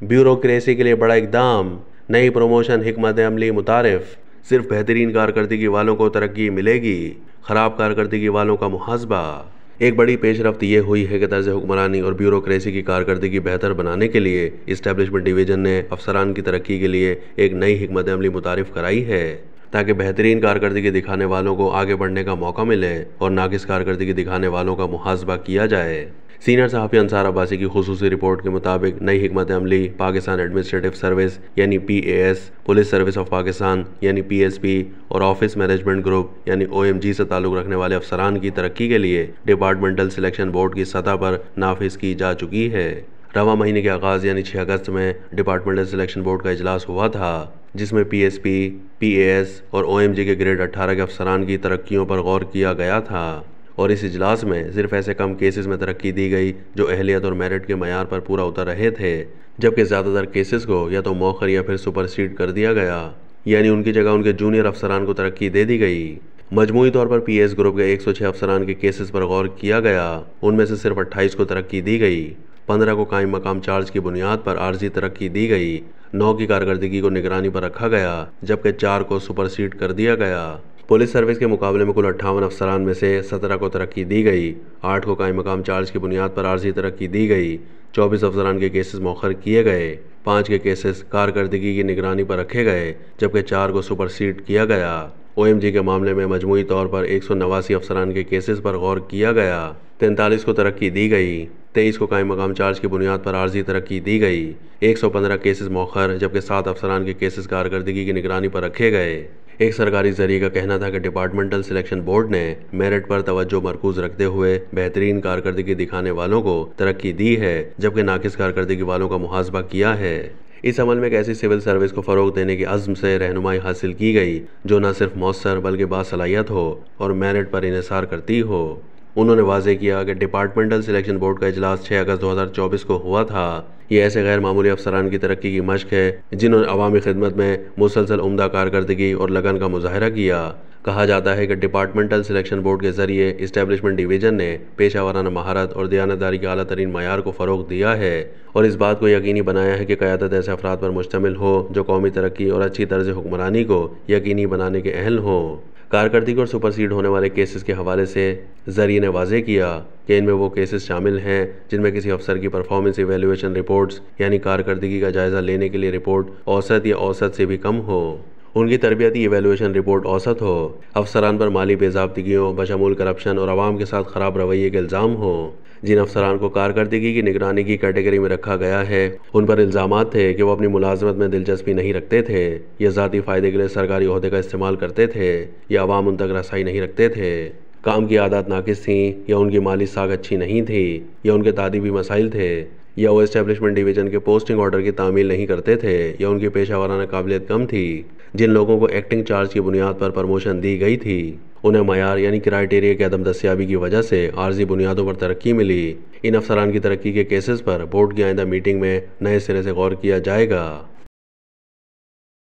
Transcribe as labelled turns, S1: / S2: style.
S1: Bureaucracy के लिए बड़ा इकदाम, नई प्रमोशन हिकमत अमली मुतारिफ। सिर्फ बेहतरीन कारकर्दगी वालों को तरक्की मिलेगी, खराब कारकर्दगी वालों का मुहासबा। एक बड़ी पेशरफ्त ये हुई है कि तर्ज हुक्मरानी और ब्यूरोक्रेसी की कारकर्दगी बेहतर बनाने के लिए इस्टेब्लिशमेंट डिवीज़न ने अफसरान की तरक्की के लिए एक नई हिकमत अमली मुतारिफ कराई है, ताकि बेहतरीन कारकर्दगी दिखाने वालों को आगे बढ़ने का मौका मिले और नाकिस कारकर्दगी दिखाने वालों का मुहासबा किया जाए। सीनियर सहाफ़ी अंसार अब्बासी की खुसूसी रिपोर्ट के मुताबिक नई हिकमत अमली पाकिस्तान एडमिनिस्ट्रेटिव सर्विस यानी PAS, police service of Pakistan यानी PSP और ऑफिस मैनेजमेंट ग्रुप यानी OMG से ताल्लुक़ रखने वाले अफसरान की तरक्की के लिए डिपार्टमेंटल सिलेक्शन बोर्ड की सतह पर नाफिज की जा चुकी है। रवां महीने के आगाज़ यानी 6 अगस्त में डिपार्टमेंटल सिलेक्शन बोर्ड का इजलास हुआ था, जिसमें PSP, PAS और OMG के ग्रेड 18 के अफसरान की तरक्कियों पर गौर किया गया था। और इस इजलास में सिर्फ ऐसे कम केसेस में तरक्की दी गई जो अहलियत और मेरिट के मयार पर पूरा उतर रहे थे, जबकि ज़्यादातर केसेस को या तो मौखर या फिर सुपरसीड कर दिया गया, यानी उनकी जगह उनके जूनियर अफसरान को तरक्की दे दी गई। मजमूई तौर पर PS ग्रुप के 106 अफसरान के केसेस पर गौर किया गया, उनमें से सिर्फ 28 को तरक्की दी गई, 15 को कायम मकाम चार्ज की बुनियाद पर आर्जी तरक्की दी गई, 9 की कारकर्दगी को निगरानी पर रखा गया, जबकि 4 को सुपरसीड कर दिया गया। पुलिस सर्विस के मुकाबले में कुल 58 अफसरान में से 17 को तरक्की दी गई, 8 को कायम मकाम चार्ज की बुनियाद पर आर्जी तरक्की दी गई, 24 अफसरान के केसेस मौखर किए गए, 5 के केसेस कारकर्दगी की निगरानी पर रखे गए, जबकि 4 को सुपरसीड किया गया। OMG के मामले में मजमूई तौर पर 189 अफसरान के केसेस पर गौर किया गया, 43 को तरक्की दी गई, 23 को कायम मकाम चार्ज की बुनियाद पर आर्जी तरक्की दी गई, 115 केसेस मौखर जबकि 7 अफसरान के केसेस कारकर्दगी की निगरानी पर रखे गए। एक सरकारी जरिए का कहना था कि डिपार्टमेंटल सिलेक्शन बोर्ड ने मेरिट पर तवज्जो मरकूज रखते हुए बेहतरीन कारकर्दगी दिखाने वालों को तरक्की दी है, जबकि नाकिस कारकर्दगी वालों का मुहासबा किया है। इस अमल में एक ऐसी सिविल सर्विस को फ़रोग देने की अज़्म से रहनुमाई हासिल की गई जो न सिर्फ मौसर बल्कि बासलाहियत हो और मेरिट पर इन्हिसार करती हो। उन्होंने वाज़ेह किया कि डिपार्टमेंटल सिलेक्शन बोर्ड का इजलास 6 अगस्त 2024 को हुआ था। ये ऐसे गैर मामूली अफसरान की तरक्की की मशक है जिन्होंने अवामी खिदमत में मुसलसल उम्दा कारकर्दगी और लगन का मुजाहरा किया। कहा जाता है कि डिपार्टमेंटल सिलेक्शन बोर्ड के ज़रिए इस्टेब्लिशमेंट डिवीज़न ने पेशा वाराना महारत और दयानतदारी के आला तरीन मयार को फ़रोग दिया है और इस बात को यकीनी बनाया है कि क़यादत ऐसे अफराद पर मुश्तमिल हो जो कौमी तरक्की और अच्छी तर्ज हुक्मरानी को यकीनी बनाने के अहल हों। कारकर्दगी और सुपरसीड होने वाले केसेस के हवाले से ज़रिए ने वाज़ेह किया कि इनमें वो केसेस शामिल हैं जिनमें किसी अफसर की परफॉर्मेंस इवेल्युएशन रिपोर्ट्स यानी कारकर्दगी का जायज़ा लेने के लिए रिपोर्ट औसत या औसत से भी कम हो, उनकी तरबियती इवेल्युएशन रिपोर्ट औसत हो, अफसरान पर माली बेज़ाब्तिगियों बशमूल करप्शन और आवाम के साथ ख़राब रवैये के इल्ज़ाम हो। जिन अफसरान को कारकर्दगी की निगरानी की कैटेगरी में रखा गया है उन पर इल्ज़ामात थे कि वो अपनी मुलाजमत में दिलचस्पी नहीं रखते थे, या ज़ाती फ़ायदे के लिए सरकारी ओहदे का इस्तेमाल करते थे, या अवाम उन तक रसाई नहीं रखते थे, काम की आदत नाकिस थीं, या उनकी माली साख अच्छी नहीं थी, या उनके तादीबी मसाइल थे, या वो इस्टेब्लिशमेंट डिवीज़न के पोस्टिंग ऑर्डर की तामील नहीं करते थे, या उनकी पेशा वाराना काबिलियत कम थी। जिन लोगों को एक्टिंग चार्ज की बुनियाद पर प्रमोशन दी गई थी उन्हें मयार यानी क्राइटेरिया की अदम दस्याबी की वजह से आर्जी बुनियादों पर तरक्की मिली। इन अफसरान की तरक्की के केसेस पर बोर्ड की आइंदा मीटिंग में नए सिरे से गौर किया जाएगा।